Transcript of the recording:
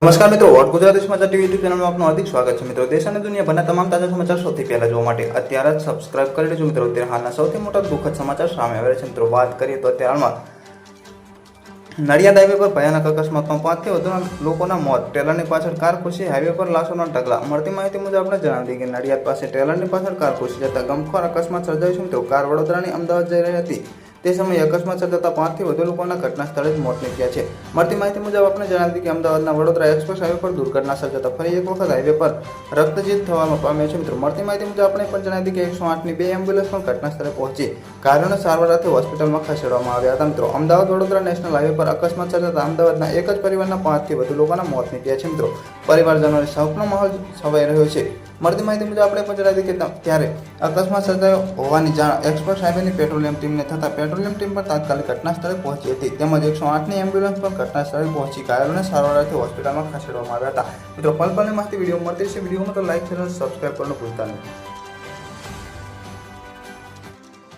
નમસ્કાર મિત્રો, વોટ ગુજરાતી સમાચાર ટીવી યુટ્યુબ ચેનલમાં આપનું હાર્દિક સ્વાગત છે। મિત્રો, દેશ અને દુનિયાભરના તમામ તાજા સમાચાર સૌથી પહેલા જોવા માટે અત્યારે જ સબસ્ક્રાઇબ કરી લેજો। મિત્રો, અત્યારે હાલના સૌથી મોટા દુઃખદ સમાચાર સામે આવ્યા છે। મિત્રો, વાત કરીએ તો અત્યારે નડિયાદ હાઈવે પર ભયાનક અકસ્માતમાં 5 થી વધુ લોકોના મોત, ટ્રેલરની પાછળ કાર ઘૂસી, હાઈવે પર લાશોના ઢગલા। મળતી માહિતી મુજબ આપણે જણાવી દઈએ કે નડિયાદ પાસે ટ્રેલરની પાછળ કાર ઘૂસી જતા ગમખ્વાર અકસ્માત સર્જાયો છે। મિત્રો, કાર વડોદરાની અમદાવાદ જઈ રહી હતી તે સમયે અકસ્માત સર્જાતા 5 થી વધુ લોકોના ઘટના સ્થળે જ મોત નીપજ્યા છે। મળતી માહિતી મુજબ આપણે જણાવી દઈએ કે અમદાવાદના વડોદરા એક્સપ્રેસ હાઈવે પર દુર્ઘટના સર્જાતા ફરી એક વખત હાઈવે પર રક્તજીત થવામાં પામ્યો છે। મિત્રો, મળતી માહિતી મુજબ આપણે પણ જણાવી દઈએ કે 108ની 2 એમ્બ્યુલન્સ પણ ઘટના સ્થળે પહોંચી ઘાયલોને સારવાર અર્થે હોસ્પિટલમાં ખસેડવામાં આવ્યા હતા। મિત્રો, અમદાવાદ વડોદરા નેશનલ હાઈવે પર અકસ્માત સર્જાતા અમદાવાદના એક જ પરિવારના 5 થી વધુ લોકોના મોત નીપજ્યા છે। મિત્રો, પરિવારજનોને શોકનો માહોલ છવાઈ રહ્યો છે। મળતી માહિતી મુજબ આપણે પણ જણાવી દઈએ કે ત્યારે અકસ્માત સર્જાયો હોવાની જાણ એક્સપ્રેસ હાઈવેની પેટ્રોલિયમ ટીમને થતાં પેટ્રોલિયમ ટીમ પણ તાત્કાલિક ઘટના સ્થળે પહોંચી હતી, તેમજ 108ની એમ્બ્યુલન્સ પણ ઘટના સ્થળે પહોંચી ઘાયલોને સારવાર અર્થે હોસ્પિટલમાં ખસેડવામાં આવ્યા હતા। મિત્રો, પલ પલની માહિતી વિડીયો મળતી છે, વિડીયોમાં તો લાઈક, ચેનલ સબસ્ક્રાઈબ કરવાનું ભૂલતા નહીં।